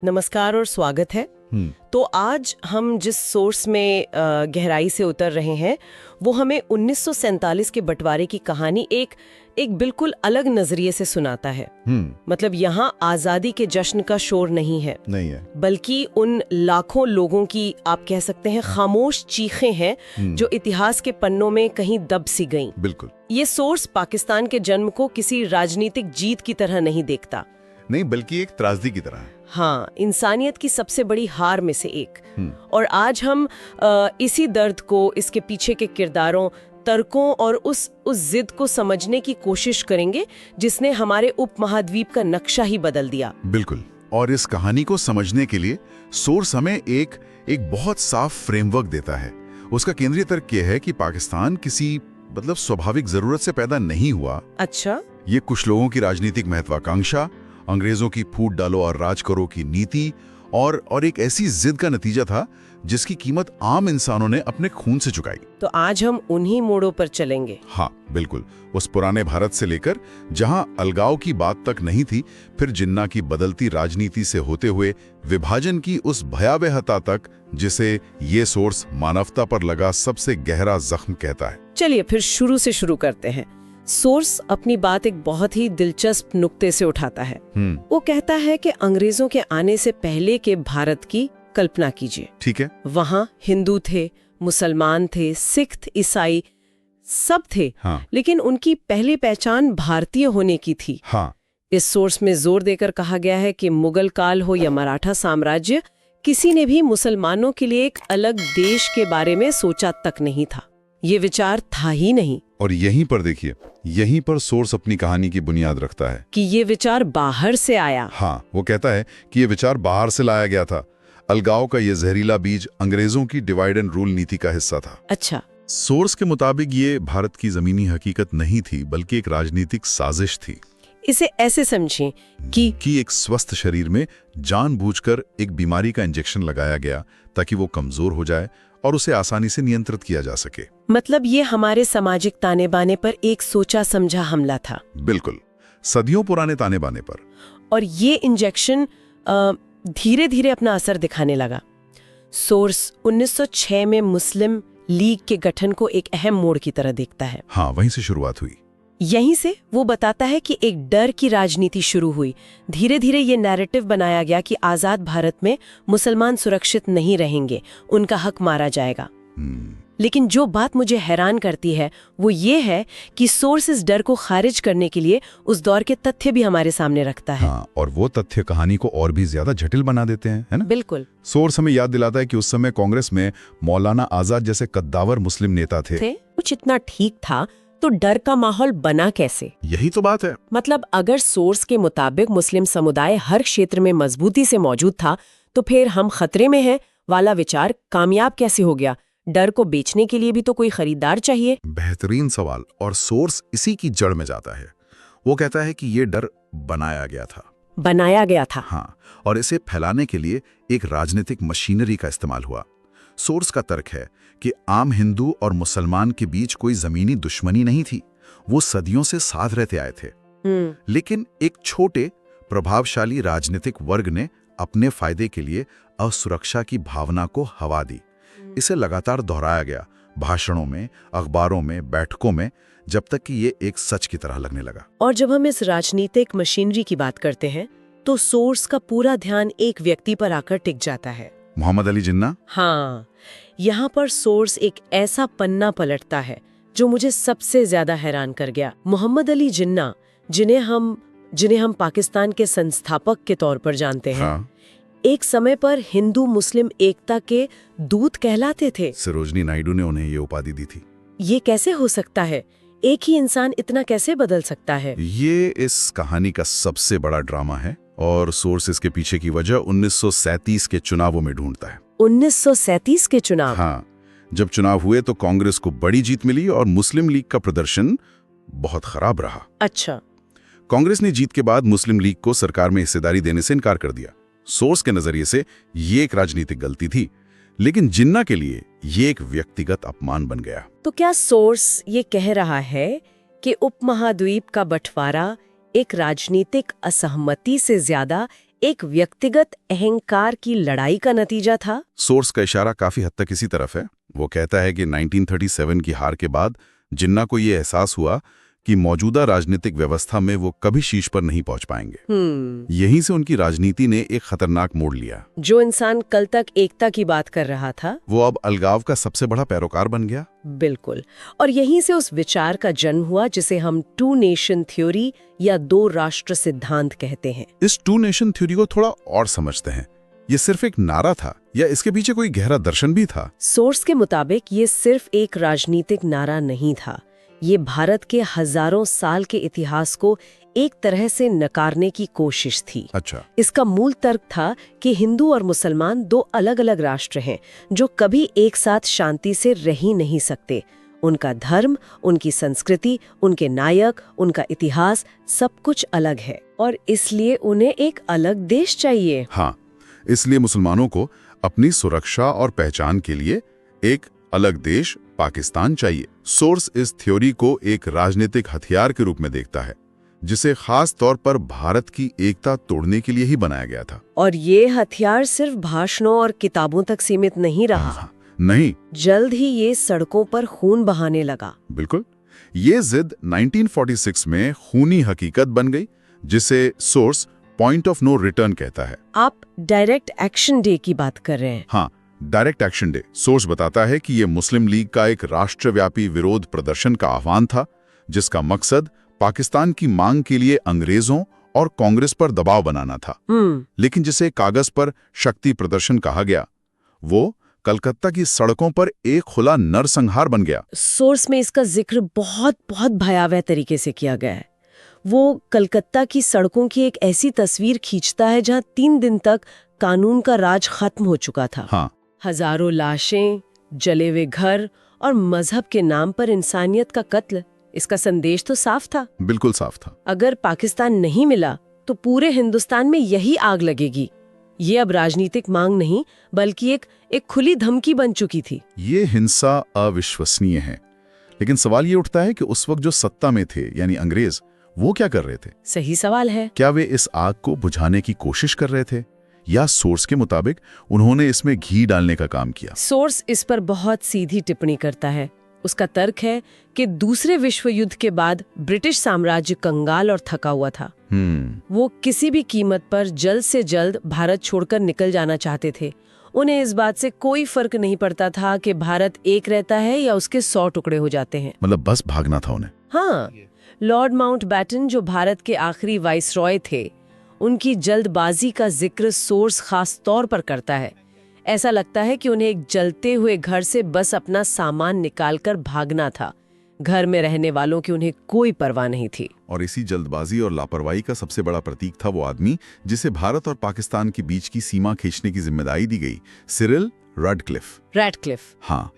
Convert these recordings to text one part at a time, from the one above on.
नमस्कार और स्वागत है। तो आज हम जिस सोर्स में गहराई से उतर रहे हैं वो हमें 1947 के बंटवारे की कहानी एक बिल्कुल अलग नजरिए से सुनाता है। मतलब यहाँ आजादी के जश्न का शोर नहीं है, बल्कि उन लाखों लोगों की आप कह सकते हैं खामोश चीखें हैं जो इतिहास के पन्नों में कहीं दब सी गईं। बिल्कुल। ये सोर्स पाकिस्तान के जन्म को किसी राजनीतिक जीत की तरह नहीं देखता, नहीं बल्कि एक त्रासदी की तरह है। हाँ, इंसानियत की सबसे बड़ी हार में से एक। और आज हम इसी दर्द को, इसके पीछे के किरदारों, तर्कों और उस जिद को समझने की कोशिश करेंगे जिसने हमारे उपमहाद्वीप का नक्शा ही बदल दिया। बिल्कुल। और इस कहानी को समझने के लिए सोर्स हमें एक बहुत साफ फ्रेमवर्क देता है। उसका केंद्रीय तर्क यह है कि पाकिस्तान किसी स्वाभाविक जरूरत से पैदा नहीं हुआ। अच्छा। ये कुछ लोगों की राजनीतिक महत्वाकांक्षा, अंग्रेजों की फूट डालो और राज करो की नीति और एक ऐसी जिद का नतीजा था जिसकी कीमत आम इंसानों ने अपने खून से चुकाई। तो आज हम उन्हीं मोड़ों पर चलेंगे। हाँ बिल्कुल, उस पुराने भारत से लेकर जहां अलगाव की बात तक नहीं थी, फिर जिन्ना की बदलती राजनीति से होते हुए विभाजन की उस भयावहता तक जिसे ये सोर्स मानवता पर लगा सबसे गहरा जख्म कहता है। चलिए फिर शुरू से शुरू करते हैं। सोर्स अपनी बात एक बहुत ही दिलचस्प नुक्ते से उठाता है। वो कहता है कि अंग्रेजों के आने से पहले के भारत की कल्पना कीजिए। ठीक है। वहाँ हिंदू थे, मुसलमान थे, सिख, ईसाई सब थे। हाँ। लेकिन उनकी पहली पहचान भारतीय होने की थी। हाँ। इस सोर्स में जोर देकर कहा गया है कि मुगल काल हो या मराठा साम्राज्य, किसी ने भी मुसलमानों के लिए एक अलग देश के बारे में सोचा तक नहीं था। ये विचार था ही नहीं। और यहीं पर देखिए, यहीं पर सोर्स अपनी कहानी की बुनियाद रखता है कि ये विचार बाहर से आया। हाँ, वो कहता है कि ये विचार बाहर से लाया गया था। अलगाव का ये जहरीला बीज अंग्रेजों की डिवाइड एंड रूल नीति का हिस्सा था। अच्छा। सोर्स के मुताबिक ये भारत की जमीनी हकीकत नहीं थी, बल्कि एक राजनीतिक साजिश थी। इसे ऐसे समझें कि एक स्वस्थ शरीर में जानबूझकर एक बीमारी का इंजेक्शन लगाया गया ताकि वो कमजोर हो जाए और उसे आसानी से नियंत्रित किया जा सके। मतलब ये हमारे सामाजिक ताने बाने पर एक सोचा समझा हमला था। बिल्कुल, सदियों पुराने ताने बाने पर। और ये इंजेक्शन धीरे धीरे अपना असर दिखाने लगा। सोर्स 1906 में मुस्लिम लीग के गठन को एक अहम मोड़ की तरह देखता है। हाँ, वहीं से शुरुआत हुई। यहीं से वो बताता है कि एक डर की राजनीति शुरू हुई। धीरे धीरे ये नैरेटिव बनाया गया कि आजाद भारत में मुसलमान सुरक्षित नहीं रहेंगे, उनका हक मारा जाएगा। लेकिन जो बात मुझे हैरान करती है वो ये है कि सोर्स इस डर को खारिज करने के लिए उस दौर के तथ्य भी हमारे सामने रखता है। हाँ, और वो तथ्य कहानी को और भी ज्यादा जटिल बना देते हैं, है ना? बिल्कुल। सोर्स हमें याद दिलाता है कि उस समय कांग्रेस में मौलाना आजाद जैसे कद्दावर मुस्लिम नेता थे। कुछ इतना ठीक था तो डर का माहौल बना कैसे? यही तो बात है। मतलब अगर सोर्स के मुताबिक मुस्लिम समुदाय हर क्षेत्र में मजबूती से मौजूद था तो फिर हम खतरे में हैं वाला विचार कामयाब कैसे हो गया? डर को बेचने के लिए भी तो कोई खरीदार चाहिए। बेहतरीन सवाल। और सोर्स इसी की जड़ में जाता है। वो कहता है कि ये डर बनाया गया था। हाँ, और इसे फैलाने के लिए एक राजनीतिक मशीनरी का इस्तेमाल हुआ। सोर्स का तर्क है कि आम हिंदू और मुसलमान के बीच कोई जमीनी दुश्मनी नहीं थी, वो सदियों से साथ रहते आए थे। लेकिन एक छोटे प्रभावशाली राजनीतिक वर्ग ने अपने फायदे के लिए असुरक्षा की भावना को हवा दी। इसे लगातार दोहराया गया, भाषणों में, अखबारों में, बैठकों में, जब तक कि ये एक सच की तरह लगने लगा। और जब हम इस राजनीतिक मशीनरी की बात करते हैं तो सोर्स का पूरा ध्यान एक व्यक्ति पर आकर टिक जाता है, मोहम्मद अली जिन्ना। हाँ, यहाँ पर सोर्स एक ऐसा पन्ना पलटता है जो मुझे सबसे ज्यादा हैरान कर गया। मोहम्मद अली जिन्ना, जिन्हें हम पाकिस्तान के संस्थापक के तौर पर जानते हैं। हाँ। एक समय पर हिंदू मुस्लिम एकता के दूत कहलाते थे। सरोजनी नायडू ने उन्हें ये उपाधि दी थी। ये कैसे हो सकता है? एक ही इंसान इतना कैसे बदल सकता है? ये इस कहानी का सबसे बड़ा ड्रामा है और सोर्स इसके पीछे की वजह 1937 के चुनावों में ढूंढता है। 1937 के चुनाव? हाँ, जब चुनाव हुए तो कांग्रेस को बड़ी जीत मिली और मुस्लिम लीग का प्रदर्शन बहुत खराब रहा। अच्छा। कांग्रेस ने जीत के बाद मुस्लिम लीग को सरकार में हिस्सेदारी देने से इनकार कर दिया। सोर्स के नजरिए से ये एक राजनीतिक गलती थी, लेकिन जिन्ना के लिए ये एक व्यक्तिगत अपमान बन गया। तो क्या सोर्स ये कह रहा है कि उपमहाद्वीप का बंटवारा एक राजनीतिक असहमति से ज्यादा एक व्यक्तिगत अहंकार की लड़ाई का नतीजा था? सोर्स का इशारा काफी हद तक इसी तरफ है। वो कहता है कि 1937 की हार के बाद जिन्ना को ये एहसास हुआ कि मौजूदा राजनीतिक व्यवस्था में वो कभी शीर्ष पर नहीं पहुंच पाएंगे। यहीं से उनकी राजनीति ने एक खतरनाक मोड़ लिया। जो इंसान कल तक एकता की बात कर रहा था, वो अब अलगाव का सबसे बड़ा पैरोकार बन गया। बिल्कुल। और यहीं से उस विचार का जन्म हुआ जिसे हम टू नेशन थ्योरी या दो राष्ट्र सिद्धांत कहते हैं। इस टू नेशन थ्योरी को थोड़ा और समझते हैं। ये सिर्फ एक नारा था या इसके पीछे कोई गहरा दर्शन भी था? सोर्स के मुताबिक ये सिर्फ एक राजनीतिक नारा नहीं था। ये भारत के हजारों साल के इतिहास को एक तरह से नकारने की कोशिश थी। अच्छा। इसका मूल तर्क था कि हिंदू और मुसलमान दो अलग अलग राष्ट्र हैं जो कभी एक साथ शांति से रह ही नहीं सकते। उनका धर्म, उनकी संस्कृति, उनके नायक, उनका इतिहास सब कुछ अलग है और इसलिए उन्हें एक अलग देश चाहिए। हाँ, इसलिए मुसलमानों को अपनी सुरक्षा और पहचान के लिए एक अलग देश पाकिस्तान चाहिए। सोर्स इस थ्योरी को एक राजनीतिक हथियार के रूप में देखता है जिसे खास तौर पर भारत की एकता तोड़ने के लिए ही बनाया गया था। और ये हथियार सिर्फ भाषणों और किताबों तक सीमित नहीं रहा। नहीं, जल्द ही ये सड़कों पर खून बहाने लगा। बिल्कुल। ये जिद 1946 में खूनी हकीकत बन गई जिसे source point of no return कहता है। आप डायरेक्ट एक्शन डे की बात कर रहे हैं? हाँ, डायरेक्ट एक्शन डे। सोर्स बताता है कि ये मुस्लिम लीग का एक राष्ट्रव्यापी विरोध प्रदर्शन का आह्वान था जिसका मकसद पाकिस्तान की मांग के लिए अंग्रेजों और कांग्रेस पर दबाव बनाना था। लेकिन जिसे कागज पर शक्ति प्रदर्शन कहा गया, वो कलकत्ता की सड़कों पर एक खुला नरसंहार बन गया। सोर्स में इसका जिक्र बहुत बहुत भयावह तरीके से किया गया है। वो कलकत्ता की सड़कों की एक ऐसी तस्वीर खींचता है जहां 3 दिन तक कानून का राज खत्म हो चुका था। हाँ। हजारों लाशें, जले हुए घर और मजहब के नाम पर इंसानियत का कत्ल। इसका संदेश तो साफ था। बिल्कुल साफ था। अगर पाकिस्तान नहीं मिला तो पूरे हिंदुस्तान में यही आग लगेगी। ये अब राजनीतिक मांग नहीं बल्कि एक खुली धमकी बन चुकी थी। ये हिंसा अविश्वसनीय है। लेकिन सवाल ये उठता है कि उस वक्त जो सत्ता में थे यानी अंग्रेज, वो क्या कर रहे थे? सही सवाल है। क्या वे इस आग को बुझाने की कोशिश कर रहे थे या सोर्स के मुताबिक उन्होंने इसमें घी डालने का काम किया? सोर्स इस पर बहुत सीधी टिप्पणी करता है। उसका तर्क है कि दूसरे विश्व युद्ध के बाद ब्रिटिश साम्राज्य कंगाल और थका हुआ था। वो किसी भी कीमत पर जल्द से जल्द भारत छोड़कर निकल जाना चाहते थे। उन्हें इस बात से कोई फर्क नहीं पड़ता था कि भारत एक रहता है या उसके 100 टुकड़े हो जाते हैं। मतलब बस भागना था उन्हें। हाँ, लॉर्ड माउंटबेटन जो भारत के आखिरी वाइसरॉय थे, उनकी जल्दबाजी का जिक्र सोर्स खास तौर पर करता है। ऐसा लगता है कि उन्हें एक जलते हुए घर से बस अपना सामान निकालकर भागना था। घर में रहने वालों की उन्हें कोई परवाह नहीं थी। और इसी जल्दबाजी और लापरवाही का सबसे बड़ा प्रतीक था वो आदमी जिसे भारत और पाकिस्तान के बीच की सीमा खींचने की जिम्मेदारी दी गई, सिरिल रैडक्लिफ। हाँ,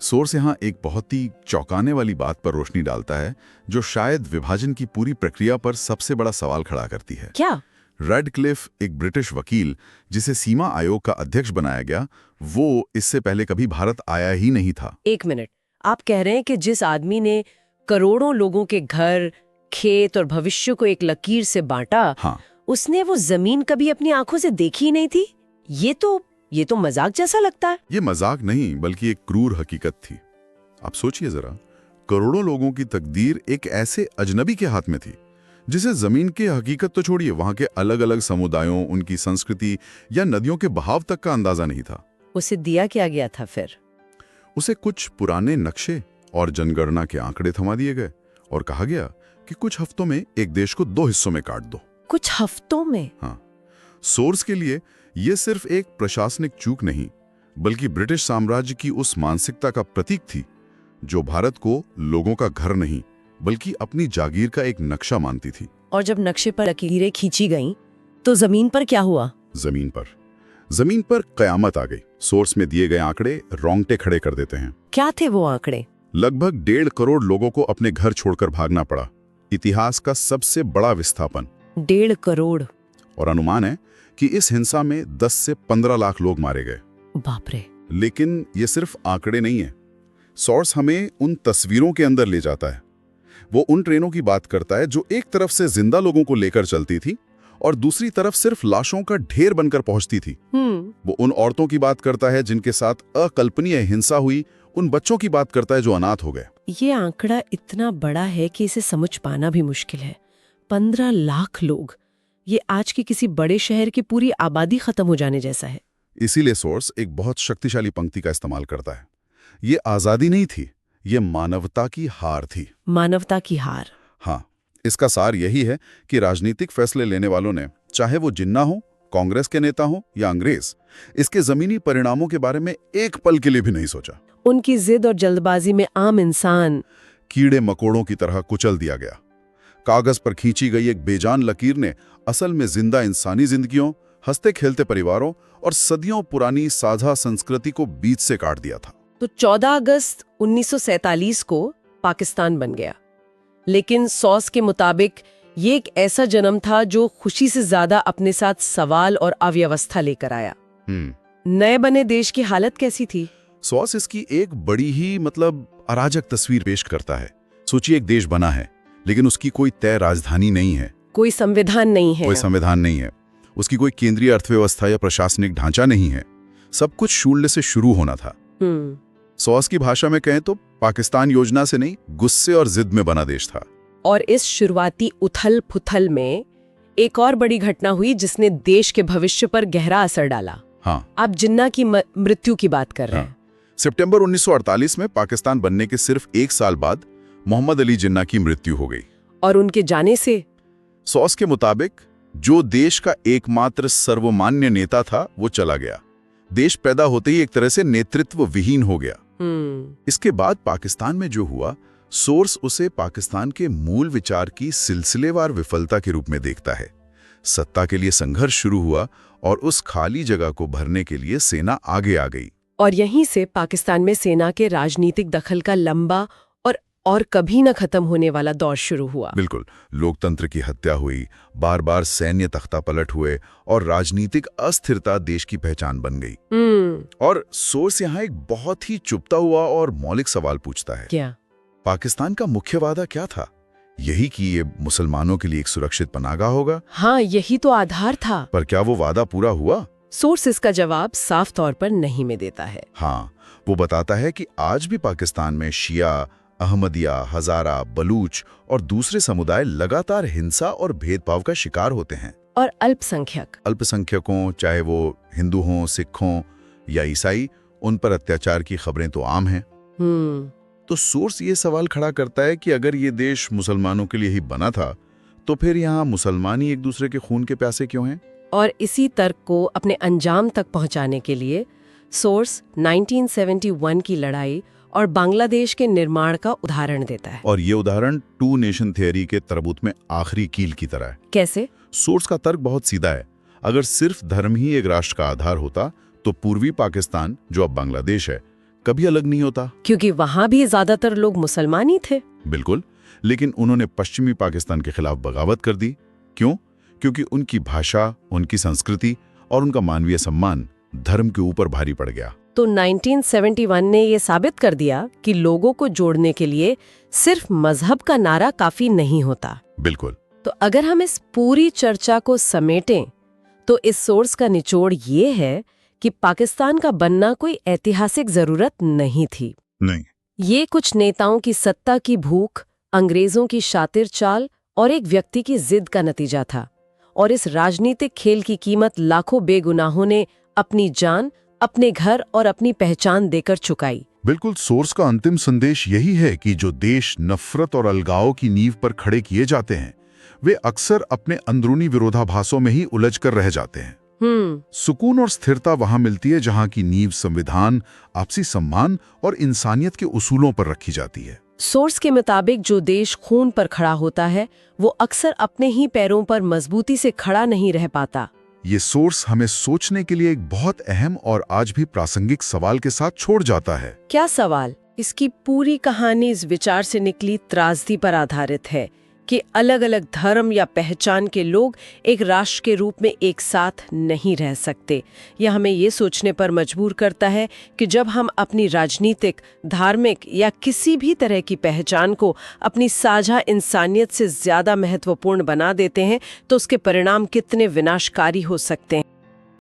सोर्स यहाँ एक बहुत ही चौंकाने वाली बात पर रोशनी डालता है जो शायद विभाजन की पूरी प्रक्रिया पर सबसे बड़ा सवाल खड़ा करती है। क्या? रैडक्लिफ, एक ब्रिटिश वकील जिसे सीमा आयोग का अध्यक्ष बनाया गया, वो इससे पहले कभी भारत आया ही नहीं था। एक मिनट, आप कह रहे हैं कि जिस आदमी ने करोड़ों लोगों के घर, खेत और भविष्य को एक लकीर से बांटा, हाँ, उसने वो जमीन कभी अपनी आंखों से देखी ही नहीं थी? ये तो मजाक जैसा लगता है। ये मजाक नहीं बल्कि एक क्रूर हकीकत थी। आप सोचिए जरा, करोड़ों लोगों की तकदीर एक ऐसे अजनबी के हाथ में थी जिसे जमीन की हकीकत तो छोड़िए, वहां के अलग अलग समुदायों, उनकी संस्कृति या नदियों के बहाव तक का अंदाजा नहीं था। उसे दिया क्या गया था फिर? उसे कुछ पुराने नक्शे और जनगणना के आंकड़े थमा दिए गए और कहा गया कि कुछ हफ्तों में एक देश को 2 हिस्सों में काट दो। कुछ हफ्तों में? हाँ। सोर्स के लिए यह सिर्फ एक प्रशासनिक चूक नहीं बल्कि ब्रिटिश साम्राज्य की उस मानसिकता का प्रतीक थी जो भारत को लोगों का घर नहीं बल्कि अपनी जागीर का एक नक्शा मानती थी। और जब नक्शे पर लकीरें खींची गईं, तो जमीन पर क्या हुआ? जमीन पर कयामत आ गई। सोर्स में दिए गए आंकड़े रोंगटे खड़े कर देते हैं। क्या थे वो आंकड़े? लगभग 1.5 करोड़ लोगों को अपने घर छोड़कर भागना पड़ा। इतिहास का सबसे बड़ा विस्थापन। 1.5 करोड़। और अनुमान है कि इस हिंसा में 10 से 15 लाख लोग मारे गए। बाप रे। लेकिन ये सिर्फ आंकड़े नहीं है। सोर्स हमें उन तस्वीरों के अंदर ले जाता है। वो उन ट्रेनों की बात करता है जो एक तरफ से जिंदा लोगों को लेकर चलती थी और दूसरी तरफ सिर्फ लाशों का ढेर बनकर पहुंचती थी। वो उन औरतों की बात करता है जिनके साथ अकल्पनीय हिंसा हुई, उन बच्चों की बात करता है जो अनाथ हो गए। ये आंकड़ा इतना बड़ा है कि इसे समझ पाना भी मुश्किल है। 15 लाख लोग, ये आज के किसी बड़े शहर की पूरी आबादी खत्म हो जाने जैसा है। इसीलिए सोर्स एक बहुत शक्तिशाली पंक्ति का इस्तेमाल करता है। ये आजादी नहीं थी, ये मानवता की हार थी। मानवता की हार। हाँ, इसका सार यही है कि राजनीतिक फैसले लेने वालों ने, चाहे वो जिन्ना हो, कांग्रेस के नेता हो या अंग्रेज, इसके जमीनी परिणामों के बारे में एक पल के लिए भी नहीं सोचा। उनकी जिद और जल्दबाजी में आम इंसान कीड़े मकोड़ों की तरह कुचल दिया गया। कागज पर खींची गई एक बेजान लकीर ने असल में जिंदा इंसानी जिंदगियों, हंसते खेलते परिवारों और सदियों पुरानी साझा संस्कृति को बीच से काट दिया था। तो 14 अगस्त 1947 को पाकिस्तान बन गया। लेकिन सॉस के मुताबिक ये एक ऐसा जन्म था जो खुशी से ज्यादा अपने साथ सवाल और अव्यवस्था लेकर आया। नए बने देश की हालत कैसी थी? सॉस इसकी एक बड़ी ही अराजक तस्वीर पेश करता है। सोचिए, एक देश बना है लेकिन उसकी कोई तय राजधानी नहीं है, कोई संविधान नहीं है, उसकी कोई केंद्रीय अर्थव्यवस्था या प्रशासनिक ढांचा नहीं है। सब कुछ शून्य से शुरू होना था। सॉस की भाषा में कहें तो पाकिस्तान योजना से नहीं, गुस्से और जिद में बना देश था। और इस शुरुआती उथल पुथल में एक और बड़ी घटना हुई जिसने देश के भविष्य पर गहरा असर डाला। हाँ, आप जिन्ना की मृत्यु की बात कर रहे हैं। सितंबर 1948 में पाकिस्तान बनने के सिर्फ एक साल बाद मोहम्मद अली जिन्ना की मृत्यु हो गई। और उनके जाने से सॉस के मुताबिक जो देश का एकमात्र सर्वमान्य नेता था वो चला गया। देश पैदा होते ही एक तरह से नेतृत्व विहीन हो गया। इसके बाद पाकिस्तान में जो हुआ, सोर्स उसे पाकिस्तान के मूल विचार की सिलसिलेवार विफलता के रूप में देखता है। सत्ता के लिए संघर्ष शुरू हुआ और उस खाली जगह को भरने के लिए सेना आगे आ गई। और यहीं से पाकिस्तान में सेना के राजनीतिक दखल का लंबा और कभी न खत्म होने वाला दौर शुरू हुआ। बिल्कुल, लोकतंत्र की हत्या हुई, बार बार सैन्य तख्तापलट हुए और राजनीतिक अस्थिरता देश की पहचान बन गई। और सोर्स यहाँ एक बहुत ही चुभता हुआ और मौलिक सवाल पूछता है। क्या? पाकिस्तान का मुख्य वादा क्या था? यही कि ये मुसलमानों के लिए एक सुरक्षित पनाहगाह होगा। हाँ, यही तो आधार था। पर क्या वो वादा पूरा हुआ? सोर्स इसका जवाब साफ तौर पर नहीं में देता है। हाँ, वो बताता है कि आज भी पाकिस्तान में शिया, अहमदिया, हजारा, बलूच और दूसरे समुदाय लगातार हिंसा और भेदभाव का शिकार होते हैं। और अल्पसंख्यकों, चाहे वो हिंदू हों, सिख हों या ईसाई, उन पर अत्याचार की खबरें तो आम हैं। तो सोर्स ये सवाल खड़ा करता है कि अगर ये देश मुसलमानों के लिए ही बना था तो फिर यहाँ मुसलमान ही एक दूसरे के खून के प्यासे क्यों हैं? और इसी तर्क को अपने अंजाम तक पहुंचाने के लिए सोर्स 1971 की लड़ाई और बांग्लादेश के निर्माण का उदाहरण देता है। और ये उदाहरण टू नेशन थियरी के तरबूत में आखिरी कील की तरह है। कैसे? सोर्स का तर्क बहुत सीधा है। अगर सिर्फ धर्म ही एक राष्ट्र का आधार होता तो पूर्वी पाकिस्तान, जो अब बांग्लादेश है, कभी अलग नहीं होता। क्योंकि वहां भी ज्यादातर लोग मुसलमान ही थे। बिल्कुल, लेकिन उन्होंने पश्चिमी पाकिस्तान के खिलाफ बगावत कर दी। क्यों? क्योंकि उनकी भाषा, उनकी संस्कृति और उनका मानवीय सम्मान धर्म के ऊपर भारी पड़ गया। तो 1971 ने ये साबित कर दिया कि लोगों को जोड़ने के लिए सिर्फ मजहब का नारा काफी नहीं होता। बिल्कुल। तो अगर हम इस पूरी चर्चा को समेटें तो इस सोर्स का निचोड़ ये है कि पाकिस्तान का बनना कोई ऐतिहासिक जरूरत नहीं थी। नहीं, ये कुछ नेताओं की सत्ता की भूख, अंग्रेजों की शातिर चाल और एक व्यक्ति की जिद का नतीजा था। और इस राजनीतिक खेल की कीमत लाखों बेगुनाहों ने अपनी जान, अपने घर और अपनी पहचान देकर चुकाई। बिल्कुल, सोर्स का अंतिम संदेश यही है कि जो देश नफरत और अलगाव की नींव पर खड़े किए जाते हैं, वे अक्सर अपने अंदरूनी विरोधाभासों में ही उलझ कर रह जाते हैं। सुकून और स्थिरता वहां मिलती है जहां की नींव संविधान, आपसी सम्मान और इंसानियत के उसूलों पर रखी जाती है। सोर्स के मुताबिक जो देश खून पर खड़ा होता है वो अक्सर अपने ही पैरों पर मजबूती से खड़ा नहीं रह पाता। ये सोर्स हमें सोचने के लिए एक बहुत अहम और आज भी प्रासंगिक सवाल के साथ छोड़ जाता है। क्या सवाल? इसकी पूरी कहानी इस विचार से निकली त्रासदी पर आधारित है कि अलग अलग धर्म या पहचान के लोग एक राष्ट्र के रूप में एक साथ नहीं रह सकते। यह हमें ये सोचने पर मजबूर करता है कि जब हम अपनी राजनीतिक, धार्मिक या किसी भी तरह की पहचान को अपनी साझा इंसानियत से ज्यादा महत्वपूर्ण बना देते हैं तो उसके परिणाम कितने विनाशकारी हो सकते हैं।